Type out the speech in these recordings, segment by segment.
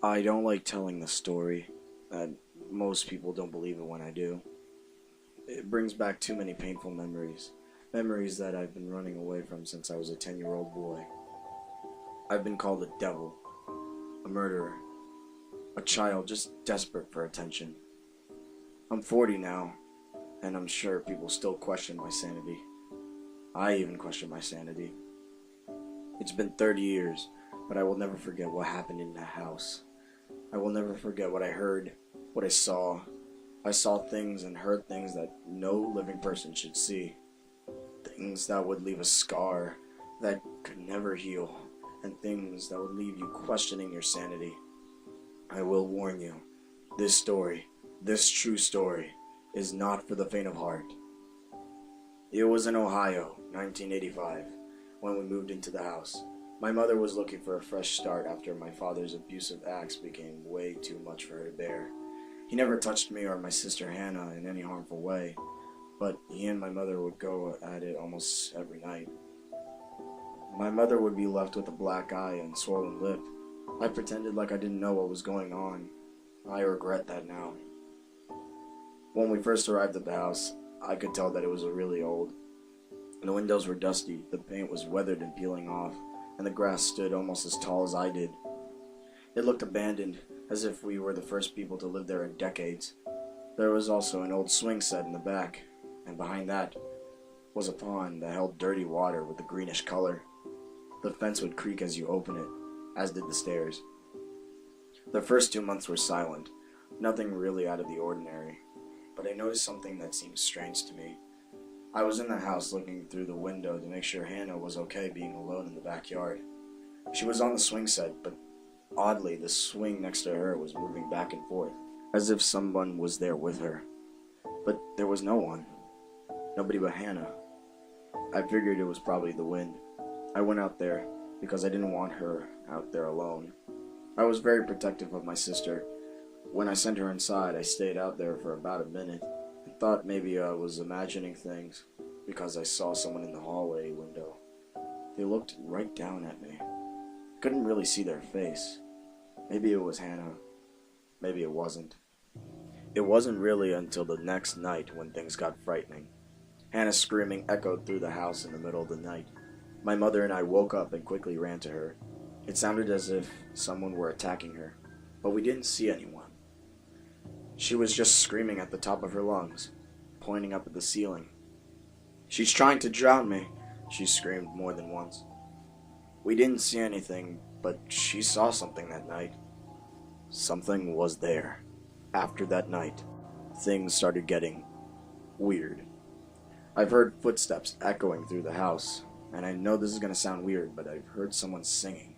I don't like telling the story. Most people don't believe it when I do. It brings back too many painful memories. Memories that I've been running away from since I was a 10-year-old boy. I've been called a devil, a murderer, a child just desperate for attention. I'm 40 now, and I'm sure people still question my sanity. I even question my sanity. It's been 30 years, but I will never forget what happened in that house. I will never forget what I heard, what I saw. I saw things and heard things that no living person should see. Things that would leave a scar that could never heal, and things that would leave you questioning your sanity. I will warn you, this story, this true story, is not for the faint of heart. It was in Ohio, 1985, when we moved into the house. My mother was looking for a fresh start after my father's abusive acts became way too much for her to bear. He never touched me or my sister Hannah in any harmful way, but he and my mother would go at it almost every night. My mother would be left with a black eye and swollen lip. I pretended like I didn't know what was going on. I regret that now. When we first arrived at the house, I could tell that it was really old. The windows were dusty, the paint was weathered and peeling off, and the grass stood almost as tall as I did. It looked abandoned, as if we were the first people to live there in decades. There was also an old swing set in the back, and behind that was a pond that held dirty water with a greenish color. The fence would creak as you open it, as did the stairs. The first 2 months were silent, nothing really out of the ordinary, but I noticed something that seemed strange to me. I was in the house looking through the window to make sure Hannah was okay being alone in the backyard. She was on the swing set, but oddly the swing next to her was moving back and forth, as if someone was there with her. But there was no one. Nobody but Hannah. I figured it was probably the wind. I went out there because I didn't want her out there alone. I was very protective of my sister. When I sent her inside, I stayed out there for about a minute and thought maybe I was imagining things because I saw someone in the hallway window. They looked right down at me. Couldn't really see their face. Maybe it was Hannah. Maybe it wasn't. It wasn't really until the next night when things got frightening. Hannah's screaming echoed through the house in the middle of the night. My mother and I woke up and quickly ran to her. It sounded as if someone were attacking her, but we didn't see anyone. She was just screaming at the top of her lungs, pointing up at the ceiling. "She's trying to drown me," she screamed more than once. We didn't see anything, but she saw something that night. Something was there. After that night, things started getting weird. I've heard footsteps echoing through the house, and I know this is going to sound weird, but I've heard someone singing.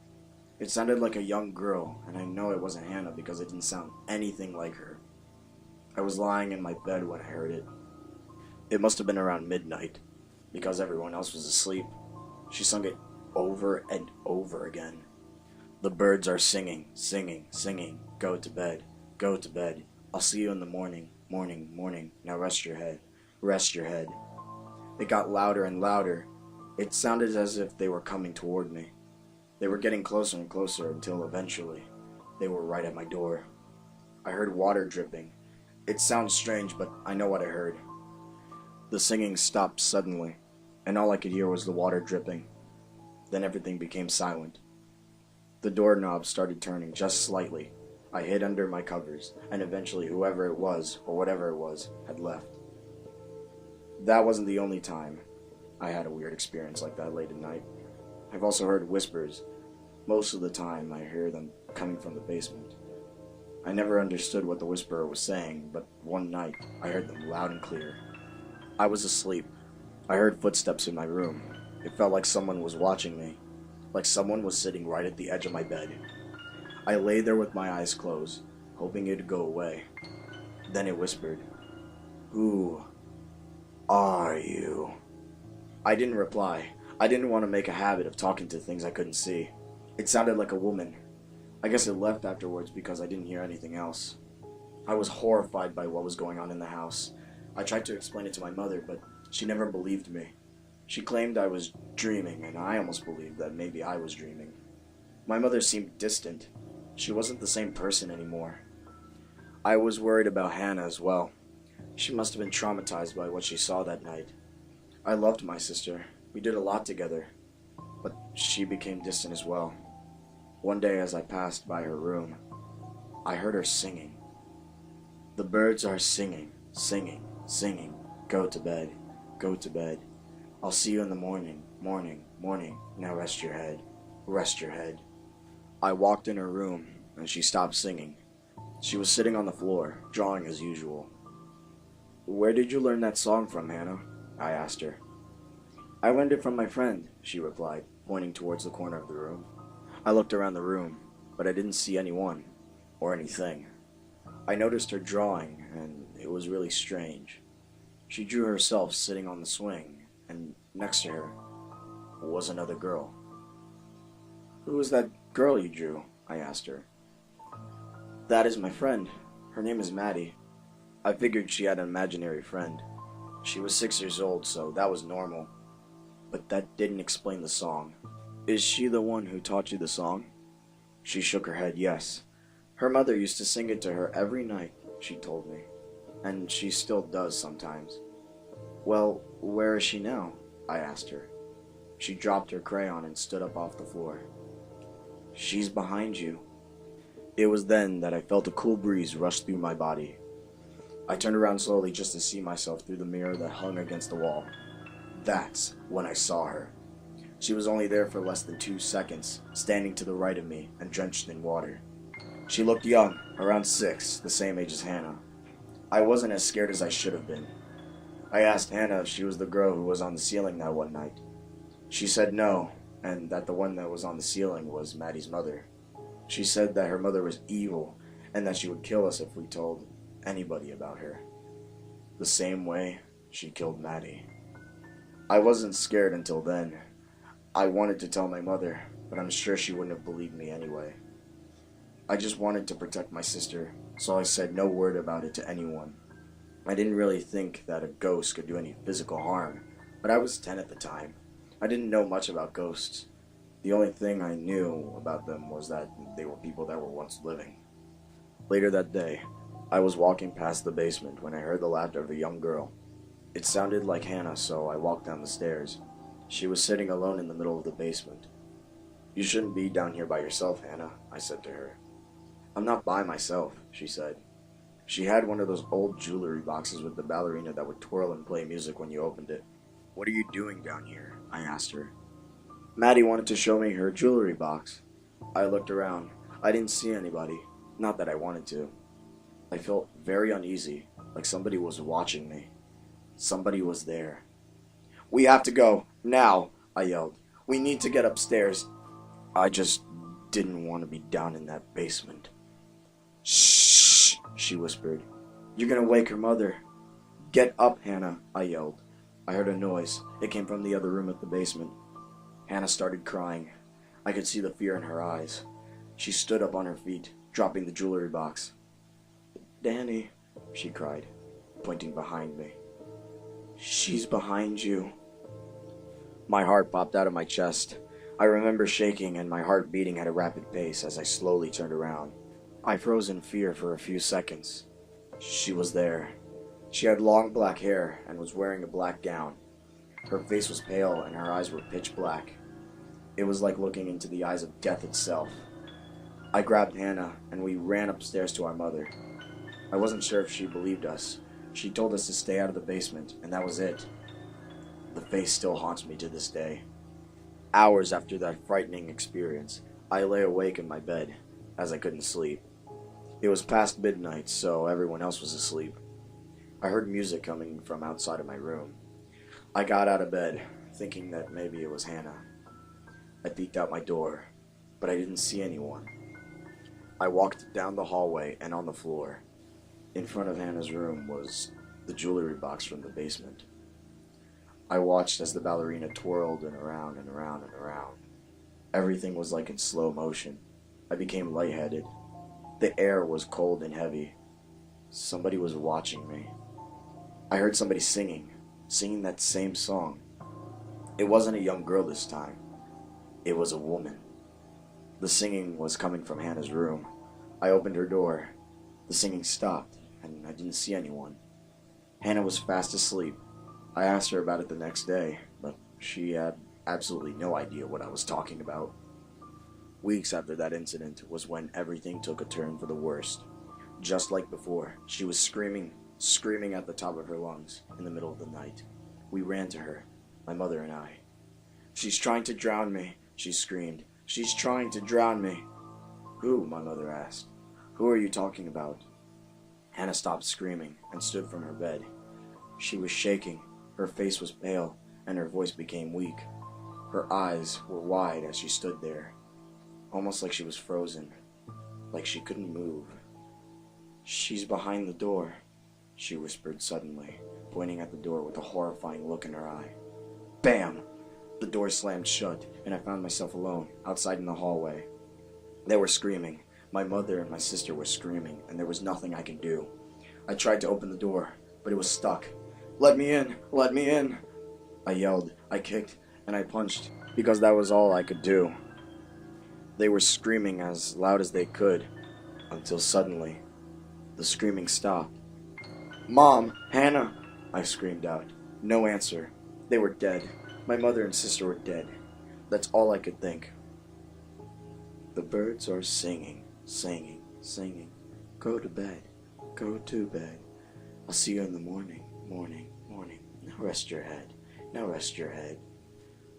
It sounded like a young girl, and I know it wasn't Hannah because it didn't sound anything like her. I was lying in my bed when I heard it. It must have been around midnight, because everyone else was asleep. She sung it over and over again. "The birds are singing, singing, singing. Go to bed, go to bed. I'll see you in the morning, morning, morning. Now rest your head, rest your head." It got louder and louder. It sounded as if they were coming toward me. They were getting closer and closer until eventually they were right at my door. I heard water dripping. It sounds strange, but I know what I heard. The singing stopped suddenly, and all I could hear was the water dripping. Then everything became silent. The doorknob started turning just slightly. I hid under my covers, and eventually whoever it was, or whatever it was, had left. That wasn't the only time I had a weird experience like that late at night. I've also heard whispers. Most of the time I hear them coming from the basement. I never understood what the whisperer was saying, but one night I heard them loud and clear. I was asleep. I heard footsteps in my room. It felt like someone was watching me, like someone was sitting right at the edge of my bed. I lay there with my eyes closed, hoping it'd go away. Then it whispered, "Who are you?" I didn't reply. I didn't want to make a habit of talking to things I couldn't see. It sounded like a woman. I guess it left afterwards because I didn't hear anything else. I was horrified by what was going on in the house. I tried to explain it to my mother, but she never believed me. She claimed I was dreaming, and I almost believed that maybe I was dreaming. My mother seemed distant. She wasn't the same person anymore. I was worried about Hannah as well. She must have been traumatized by what she saw that night. I loved my sister. We did a lot together. But she became distant as well. One day as I passed by her room, I heard her singing. The birds are singing, singing, singing. Go to bed, go to bed. I'll see you in the morning, morning, morning. Now rest your head, rest your head. I walked in her room and she stopped singing. She was sitting on the floor, drawing as usual. Where did you learn that song from, Hannah? I asked her. I learned it from my friend, she replied, pointing towards the corner of the room. I looked around the room, but I didn't see anyone or anything. I noticed her drawing, and it was really strange. She drew herself sitting on the swing, and next to her was another girl. Who is that girl you drew? I asked her. That is my friend. Her name is Maddie. I figured she had an imaginary friend. She was 6 years old, so that was normal. But that didn't explain the song. Is she the one who taught you the song? She shook her head, yes. Her mother used to sing it to her every night, she told me. And she still does sometimes. Well, where is she now? I asked her. She dropped her crayon and stood up off the floor. She's behind you. It was then that I felt a cool breeze rush through my body. I turned around slowly just to see myself through the mirror that hung against the wall. That's when I saw her. She was only there for less than 2 seconds, standing to the right of me and drenched in water. She looked young, around 6, the same age as Hannah. I wasn't as scared as I should have been. I asked Hannah if she was the girl who was on the ceiling that one night. She said no, and that the one that was on the ceiling was Maddie's mother. She said that her mother was evil, and that she would kill us if we told anybody about her. The same way she killed Maddie. I wasn't scared until then. I wanted to tell my mother, but I'm sure she wouldn't have believed me anyway. I just wanted to protect my sister, so I said no word about it to anyone. I didn't really think that a ghost could do any physical harm, but I was 10 at the time. I didn't know much about ghosts. The only thing I knew about them was that they were people that were once living. Later that day, I was walking past the basement when I heard the laughter of a young girl. It sounded like Hannah, so I walked down the stairs. She was sitting alone in the middle of the basement. You shouldn't be down here by yourself, Hannah, I said to her. I'm not by myself, she said. She had one of those old jewelry boxes with the ballerina that would twirl and play music when you opened it. What are you doing down here? I asked her. Maddie wanted to show me her jewelry box. I looked around. I didn't see anybody. Not that I wanted to. I felt very uneasy, like somebody was watching me. Somebody was there. We have to go, now, I yelled. We need to get upstairs. I just didn't want to be down in that basement. Shh, she whispered. You're gonna wake her mother. Get up, Hannah, I yelled. I heard a noise. It came from the other room at the basement. Hannah started crying. I could see the fear in her eyes. She stood up on her feet, dropping the jewelry box. Danny, she cried, pointing behind me. She's behind you. My heart popped out of my chest. I remember shaking and my heart beating at a rapid pace as I slowly turned around. I froze in fear for a few seconds. She was there. She had long black hair and was wearing a black gown. Her face was pale and her eyes were pitch black. It was like looking into the eyes of death itself. I grabbed Hannah and we ran upstairs to our mother. I wasn't sure if she believed us. She told us to stay out of the basement, and that was it. The face still haunts me to this day. Hours after that frightening experience, I lay awake in my bed, as I couldn't sleep. It was past midnight, so everyone else was asleep. I heard music coming from outside of my room. I got out of bed, thinking that maybe it was Hannah. I peeked out my door, but I didn't see anyone. I walked down the hallway and on the floor. In front of Hannah's room was the jewelry box from the basement. I watched as the ballerina twirled and around and around and around. Everything was like in slow motion. I became lightheaded. The air was cold and heavy. Somebody was watching me. I heard somebody singing that same song. It wasn't a young girl this time. It was a woman. The singing was coming from Hannah's room. I opened her door. The singing stopped, and I didn't see anyone. Hannah was fast asleep. I asked her about it the next day, but she had absolutely no idea what I was talking about. Weeks after that incident was when everything took a turn for the worst. Just like before, she was screaming at the top of her lungs in the middle of the night. We ran to her, my mother and I. "She's trying to drown me," she screamed. "She's trying to drown me." "Who?" my mother asked. "Who are you talking about?" Hannah stopped screaming and stood from her bed. She was shaking, her face was pale, and her voice became weak. Her eyes were wide as she stood there, almost like she was frozen, like she couldn't move. "She's behind the door," she whispered suddenly, pointing at the door with a horrifying look in her eye. Bam! The door slammed shut, and I found myself alone, outside in the hallway. They were screaming. My mother and my sister were screaming, and there was nothing I could do. I tried to open the door, but it was stuck. "Let me in! Let me in!" I yelled, I kicked, and I punched, because that was all I could do. They were screaming as loud as they could, until suddenly, the screaming stopped. "Mom! Hannah!" I screamed out. No answer. They were dead. My mother and sister were dead. That's all I could think. The birds are singing, singing, singing. Go to bed, go to bed. I'll see you in the morning, morning, morning. Now rest your head, now rest your head.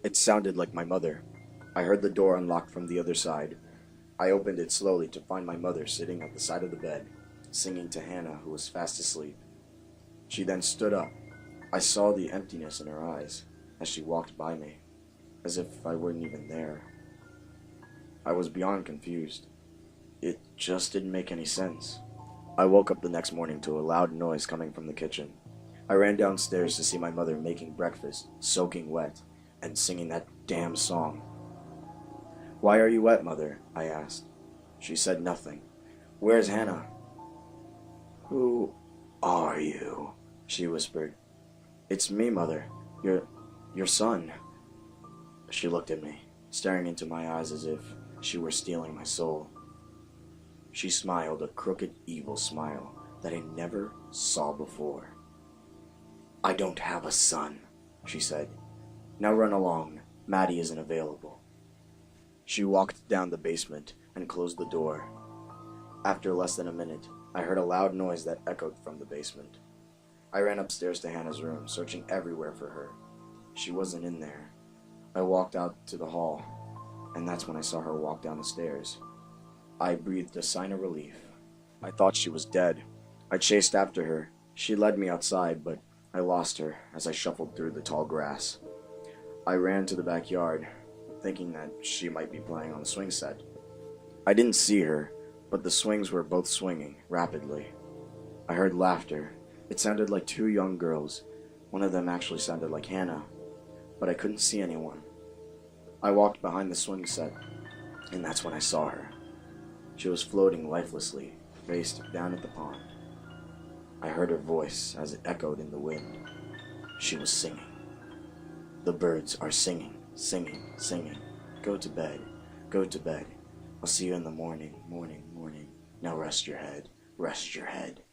It sounded like my mother. I heard the door unlock from the other side. I opened it slowly to find my mother sitting at the side of the bed, singing to Hannah, who was fast asleep. She then stood up. I saw the emptiness in her eyes as she walked by me, as if I weren't even there. I was beyond confused. It just didn't make any sense. I woke up the next morning to a loud noise coming from the kitchen. I ran downstairs to see my mother making breakfast, soaking wet, and singing that damn song. "Why are you wet, Mother?" I asked. She said nothing. "Where's Hannah?" "Who are you?" she whispered. "It's me, Mother. Your son." She looked at me, staring into my eyes as if she were stealing my soul. She smiled a crooked, evil smile that I never saw before. "I don't have a son," she said. "Now run along. Maddie isn't available." She walked down the basement and closed the door. After less than a minute, I heard a loud noise that echoed from the basement. I ran upstairs to Hannah's room, searching everywhere for her. She wasn't in there. I walked out to the hall, and that's when I saw her walk down the stairs. I breathed a sigh of relief. I thought she was dead. I chased after her. She led me outside, but I lost her as I shuffled through the tall grass. I ran to the backyard, thinking that she might be playing on the swing set. I didn't see her, but the swings were both swinging rapidly. I heard laughter. It sounded like two young girls. One of them actually sounded like Hannah, but I couldn't see anyone. I walked behind the swing set, and that's when I saw her. She was floating lifelessly, face down at the pond. I heard her voice as it echoed in the wind. She was singing. "The birds are singing, singing, singing. Go to bed, go to bed. I'll see you in the morning, morning, morning. Now rest your head, rest your head."